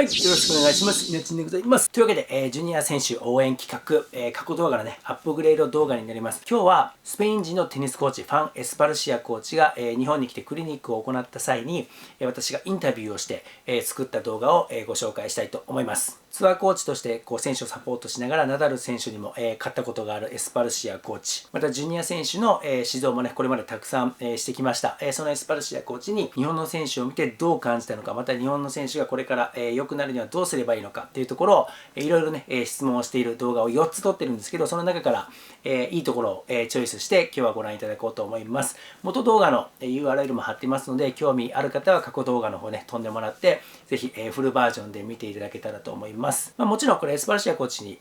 はい、よろしくお願いします。稲地でございます。というわけで、ジュニア選手応援企画、過去動画のね、アップグレード動画になります。今日は、スペイン人のテニスコーチ、ファン・エスパルシアコーチが、日本に来てクリニックを行った際に、私がインタビューをして、作った動画を、ご紹介したいと思います。ツアーコーチとして選手をサポートしながらナダル選手にも勝ったことがあるエスパルシアコーチ、またジュニア選手の指導もねこれまでたくさんしてきました。そのエスパルシアコーチに日本の選手を見てどう感じたのか、また日本の選手がこれから良くなるにはどうすればいいのかっていうところをいろいろね質問をしている動画を4つ撮ってるんですけど、その中からいいところをチョイスして今日はご覧いただこうと思います。元動画の URL も貼っていますので、興味ある方は過去動画の方ね飛んでもらってぜひフルバージョンで見ていただけたらと思います。もちろんこれエスパルシアコーチに、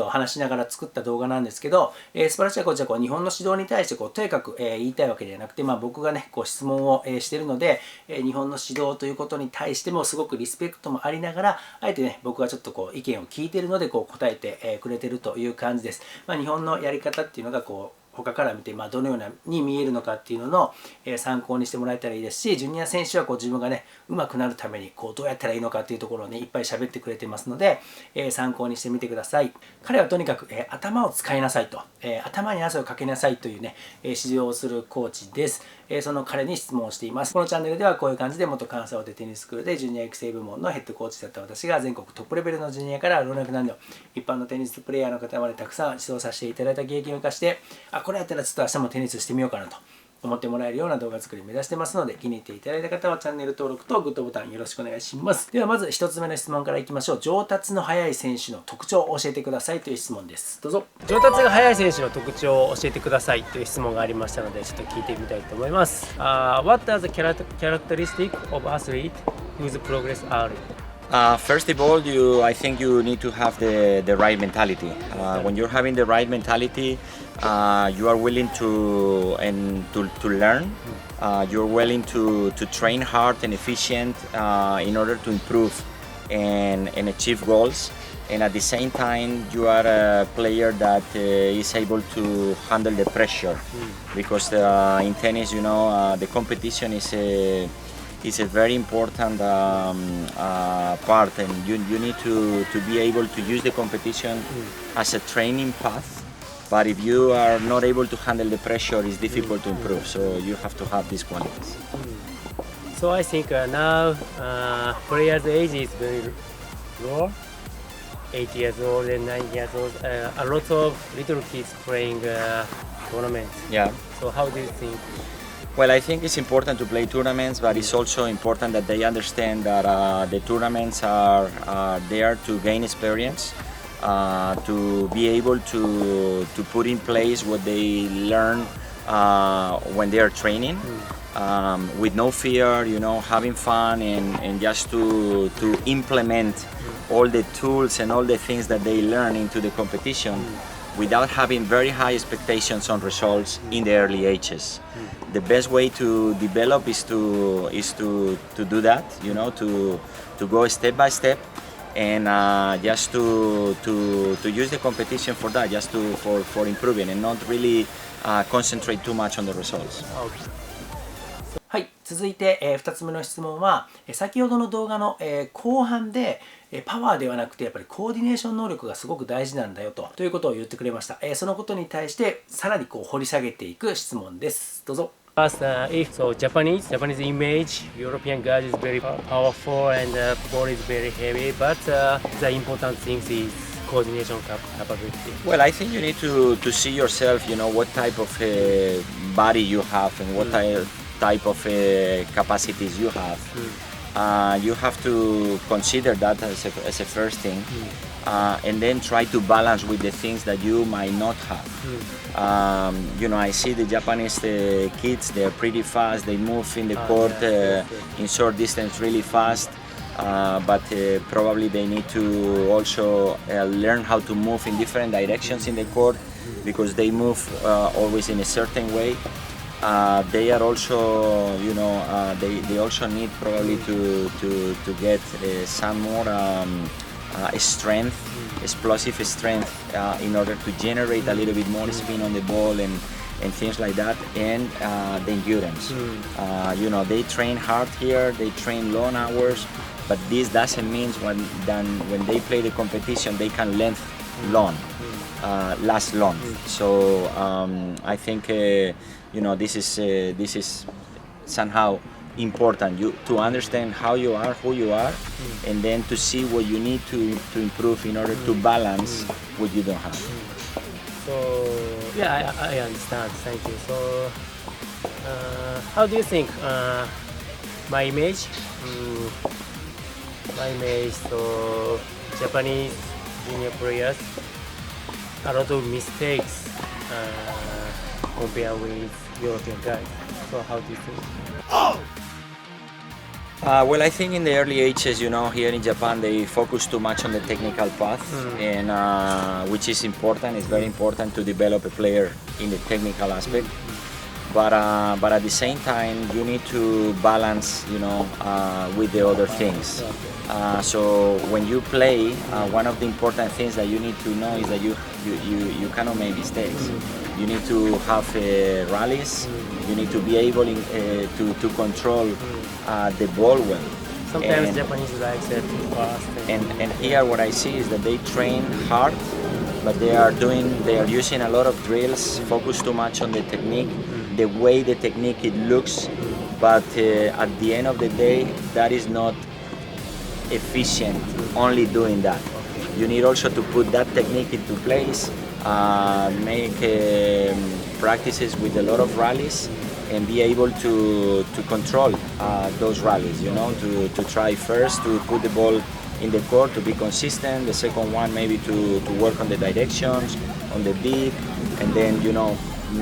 話しながら作った動画なんですけど、エスパルシアコーチは日本の指導に対してとにかく、言いたいわけではなくて、僕がね質問を、しているので、日本の指導ということに対してもすごくリスペクトもありながら、あえてね僕はちょっと意見を聞いているので答えて、くれてるという感じです。日本のやり方っていうのが他から見て、どのように見えるのかっていうのの、参考にしてもらえたらいいですし、ジュニア選手は自分がね上手くなるためにどうやったらいいのかっていうところをねいっぱい喋ってくれてますので、参考にしてみてください。彼はとにかく、頭を使いなさいと、頭に汗をかけなさいというね、指導をするコーチです。その彼に質問をしています。このチャンネルではこういう感じで元関西大手テニススクールでジュニア育成部門のヘッドコーチだった私が全国トップレベルのジュニアから老若男女一般のテニスプレーヤーの方までたくさん指導させていただいた経験を生かして、これやったらちょっと明日もテニスしてみようかなと思ってもらえるような動画作りを目指してますので、気に入っていただいた方はチャンネル登録とグッドボタンよろしくお願いします。ではまず1つ目の質問からいきましょう。上達の速い選手の特徴を教えてくださいという質問です。どうぞ。上達が速い選手の特徴を教えてくださいという質問がありましたので、ちょっと聞いてみたいと思います。What are the characteristics of athlete whose progress are? First of all, I think you need to have the right mentality. When you're having the right mentality, you are willing to learn. You're willing to train hard and efficient in order to improve and achieve goals. And at the same time, you are a player that is able to handle the pressure. Because in tennis, the competition is a very important part, and you need to be able to use the competition as a training path. But if you are not able to handle the pressure, it's difficult to improve. So you have to have these qualities. So I think now players' age is very low, 8 years old and 9 years old. A lot of little kids playing tournaments. Yeah. So how do you think? Well, I think it's important to play tournaments, but it's also important that they understand that the tournaments are there to gain experience, to be able to put in place what they learn when they are training, with no fear, having fun and just to implement all the tools and all the things that they learn into the competition without having very high expectations on results in the early ages. The best way to develop is to do that, to go step by step, and just to use the competition for that, just for improving, and not really concentrate too much on the results. Okay. はい、続いて、2つ目の質問は、先ほどの動画の、後半でパワーではなくてやっぱりコーディネーション能力がすごく大事なんだよということを言ってくれました。そのことに対してさらに掘り下げていく質問です。どうぞ。If so, Japanese image, European guys is very powerful and ball is very heavy, but the important thing is coordination capability. Well, I think you need to see yourself, what type of body you have and what type of capacities you have. You have to consider that as a first thing, and then try to balance with the things that you might not have. I see the Japanese kids, they're pretty fast, they move in the court in short distance really fast, but probably they need to also learn how to move in different directions in the court, because they move always in a certain way. They are also, they also need probably to get some more strength, explosive strength, in order to generate a little bit more spin on the ball and things like that, and the endurance. They train hard here, they train long hours, but this doesn't mean when they play the competition they can last long. So I think this is somehow important to understand how you are, who you are, and then to see what you need to improve in order to balance what you don't have. So yeah, I understand. Thank you. So how do you think my image? So Japanese junior players, a lot of mistakes compared with European guys. So how do you think? Well, I think in the early ages, here in Japan, they focus too much on the technical path, and which is important. It's very important to develop a player in the technical aspect. But at the same time, you need to balance, with the other things. So when you play, one of the important things that you need to know is that you cannot make mistakes. You need to have rallies. You need to be able to control the ball well. Sometimes Japanese like that too fast. And here what I see is that they train hard, but they are using a lot of drills, focus too much on the technique, the way the technique it looks, but at the end of the day, that is not efficient, only doing that. You need also to put that technique into place, make practices with a lot of rallies, and be able to control those rallies, to try first to put the ball in the court, to be consistent, the second one maybe to work on the directions, on the beat, and then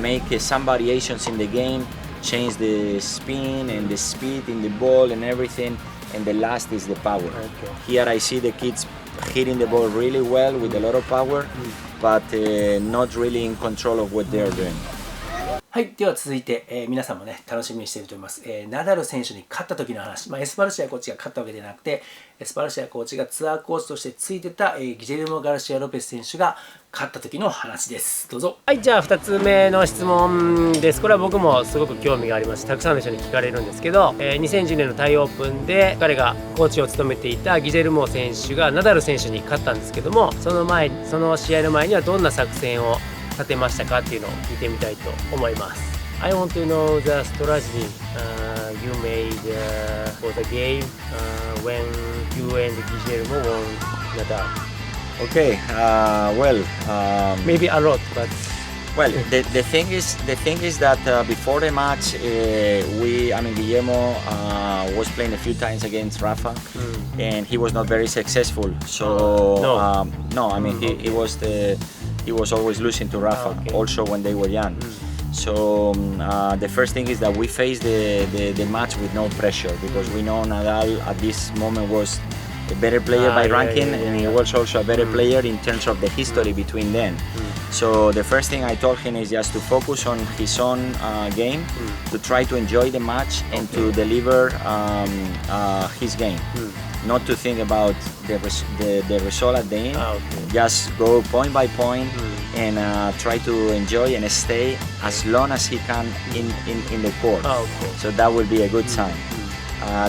make some variations in the game, change the spin and the speed in the ball and everything, and the last is the power. Okay. Here I see the kids hitting the ball really well with a lot of power, but not really in control of what they are doing. はい、では続いて、皆さんもね楽しみにしていると思います、ナダル選手に勝った時の話、エスパルシアコーチが勝ったわけではなくて、エスパルシアコーチがツアーコーチとしてついてた、ギジェルモ・ガルシア・ロペス選手が勝った時の話です。どうぞ。はい、じゃあ2つ目の質問です。これは僕もすごく興味があります。たくさんの人に聞かれるんですけど、2010年のタイオープンで彼がコーチを務めていたギジェルモ選手がナダル選手に勝ったんですけども、その試合の前にはどんな作戦を立てましたかっていうのを聞いてみたいと思います。I want to know the strategy you made for the game when you and Guillermo won Nadal. Okay, Maybe a lot, but well, the thing is that before the match, Guillermo was playing a few times against Rafa, and he was not very successful. So he was always losing to Rafa, also when they were young. So the first thing is that we faced the match with no pressure, because we know Nadal at this moment was a better player by ranking, and he was also a better player in terms of the history between them. So the first thing I told him is just to focus on his own game, to try to enjoy the match and to deliver his game. Not to think about the result at the end. Just go point by point and try to enjoy and stay as long as he can in the court. So that will be a good sign.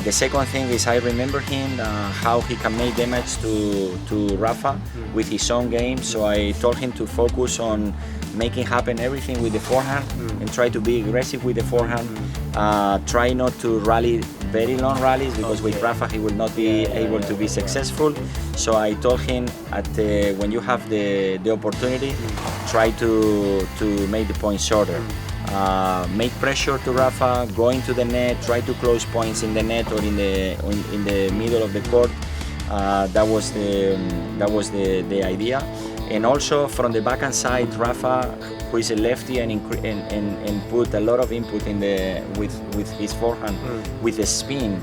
The second thing is I remember him how he can make damage to Rafa with his own game. So I told him to focus on making happen everything with the forehand and try to be aggressive with the forehand. Try not to rally very long rallies, because with Rafa he will not be able to be successful. So I told him when you have the opportunity, try to make the point shorter. Make pressure to Rafa, go into the net, try to close points in the net or in the middle of the court. That was the idea. And also from the backhand side, Rafa, who is a lefty and put a lot of input with his forehand, with the spin.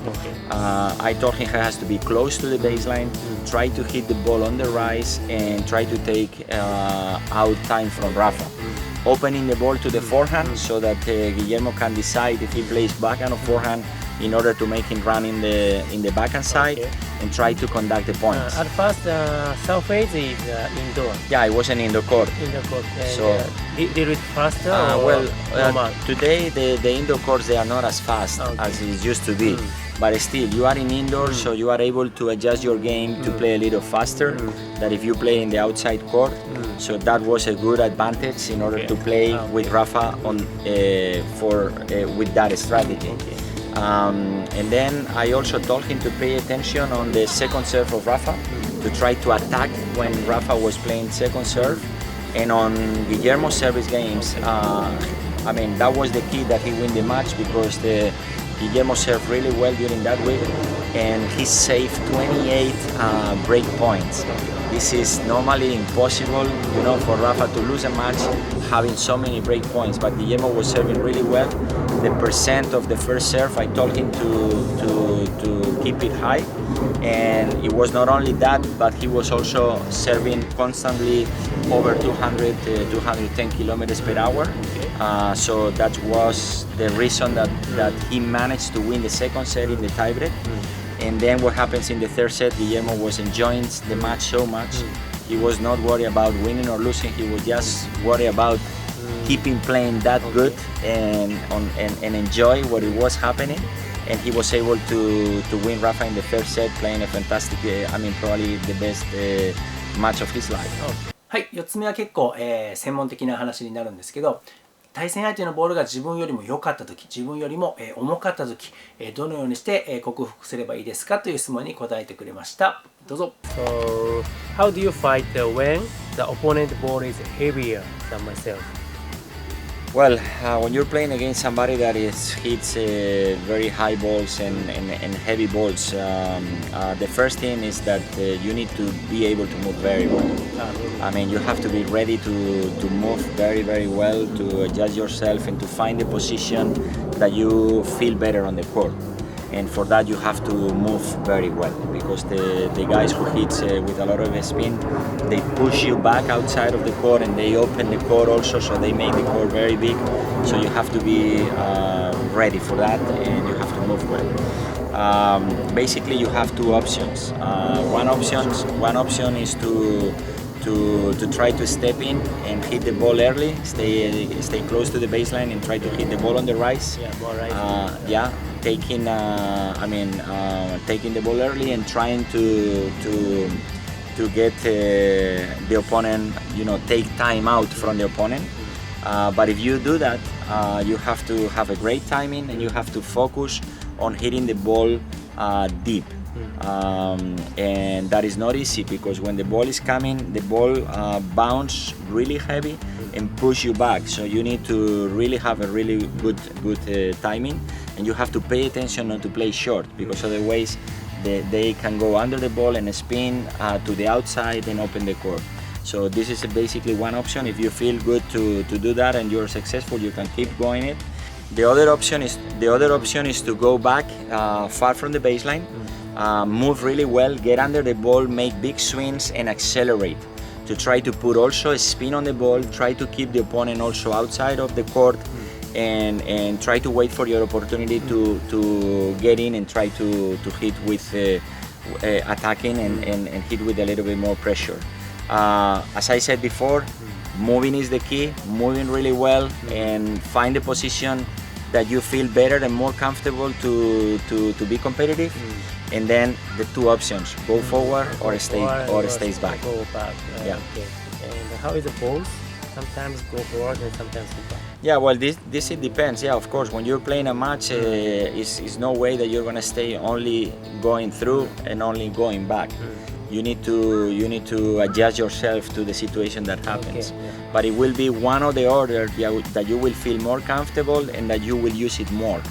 I told him he has to be close to the baseline, try to hit the ball on the rise, and try to take out time from Rafa. Opening the ball to the forehand so that Guillermo can decide if he plays backhand or forehand, in order to make him run in the backhand side and try to conduct the points. At first, surface is indoor. Yeah, it was an indoor court. Indoor court. And, So did it faster or normal? Today the indoor courts, they are not as fast as it used to be. But still, you are in indoor, so you are able to adjust your game to play a little faster than if you play in the outside court. So that was a good advantage in order to play with Rafa on with that strategy. And then I also told him to pay attention on the second serve of Rafa, to try to attack when Rafa was playing second serve. And on Guillermo's service games, I mean, that was the key that he win the match, because Guillermo served really well during that week, and he saved 28 break points. This is normally impossible, you know, for Rafa to lose a match having so many break points, but Guillermo was serving really well. The percent of the first serve, I told him to keep it high, and it was not only that, but he was also serving constantly over 200, 210 kilometers per hour. So that was the reason that he managed to win the second set in the tiebreak. And then what happens in the third set, Guillermo was enjoying the match so much. He was not worried about winning or losing, he was just worried about keeping playing that good and enjoy what it was happening. And he was able to win Rafa in the third set, playing a fantastic, I mean, probably the best match of his life. はい、4つ目は結構、専門的な話になるんですけど、対戦相手のボールが自分よりも良かったとき、自分よりも重かったとき、どのようにして克服すればいいですかという質問に答えてくれました。どうぞ。So, how do you fight when the opponent ball is heavier than myself? Well, when you're playing against somebody that hits very high balls and heavy balls, the first thing is that you need to be able to move very well. I mean, you have to be ready to move very, very well, to adjust yourself and to find the position that you feel better on the court. And for that you have to move very well, because the guys who hit with a lot of spin, they push you back outside of the court and they open the court also, so they make the court very big. So you have to be ready for that, and you have to move well. Basically you have two options. One option is to try to step in and hit the ball early, stay close to the baseline and try to hit the ball on the rise. Yeah, ball right. Taking the ball early and trying to get the opponent, you know, take time out from the opponent. But if you do that, you have to have a great timing and you have to focus on hitting the ball deep. And that is not easy, because when the ball is coming, the ball bounce really heavy and push you back. So you need to really have a really good timing, and you have to pay attention not to play short, because otherwise they can go under the ball and spin to the outside and open the court. So this is basically one option. If you feel good to do that and you're successful, you can keep going it. The other option is to go back far from the baseline. Move really well, get under the ball, make big swings and accelerate, to try to put also a spin on the ball, try to keep the opponent also outside of the court, and try to wait for your opportunity to get in and try to hit with attacking and hit with a little bit more pressure. As I said before, moving is the key, moving really well and find the position that you feel better and more comfortable to be competitive. And then the two options: go forward or stays back. Go back. Yeah. Okay. And how is the balls? Sometimes go forward and sometimes go back. Yeah, well, this it depends. Yeah, of course, when you're playing a match, is no way that you're gonna stay only going through and only going back. You need to adjust yourself to the situation that happens. Okay, yeah. But it will be one or the other that you will feel more comfortable and that you will use it more.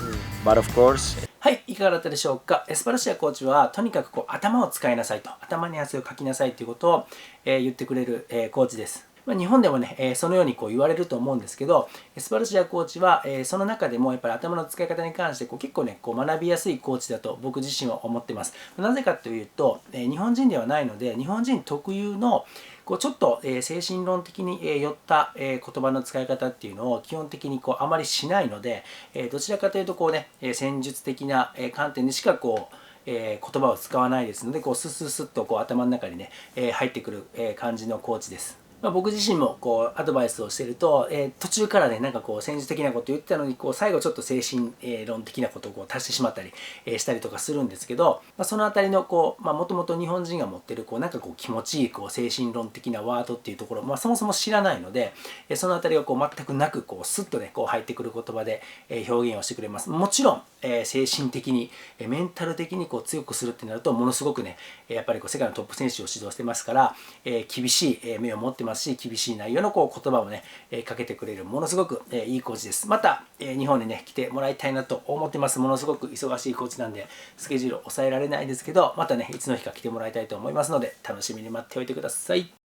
But of course. はい、いかがだったでしょうか。エスパルシアコーチはとにかく頭を使いなさいと、頭に汗をかきなさいということを、言ってくれる、コーチです。日本でもね、そのように言われると思うんですけど、エスパルシアコーチは、その中でもやっぱり頭の使い方に関して結構ね学びやすいコーチだと僕自身は思ってます。なぜかというと、日本人ではないので、日本人特有のこうちょっと、精神論的に、寄った、言葉の使い方っていうのを基本的にこうあまりしないので、どちらかというとこうね、戦術的な、観点でしかこう言葉を使わないですので、こうスッスッスッとこう頭の中にね、入ってくる、感じのコーチです。僕自身もこうアドバイスをしてると、途中からねなんかこう戦術的なこと言ってたのにこう最後ちょっと精神論的なことをこう足してしまったり、したりとかするんですけど、そのあたりのこうもともと日本人が持ってるこうなんかこう気持ちいいこう精神論的なワードっていうところ、そもそも知らないので、そのあたりがこう全くなくこうスッとねこう入ってくる言葉で表現をしてくれます。もちろん精神的にメンタル的にこう強くするってなるとものすごくねやっぱりこう世界のトップ選手を指導してますから、厳しい目を持ってますし、厳しい内容のこう言葉をねかけてくれるものすごくいいコーチです。また日本にね来てもらいたいなと思ってます。ものすごく忙しいコーチなんでスケジュールを抑えられないですけど、またねいつの日か来てもらいたいと思いますので楽しみに待っておいてください。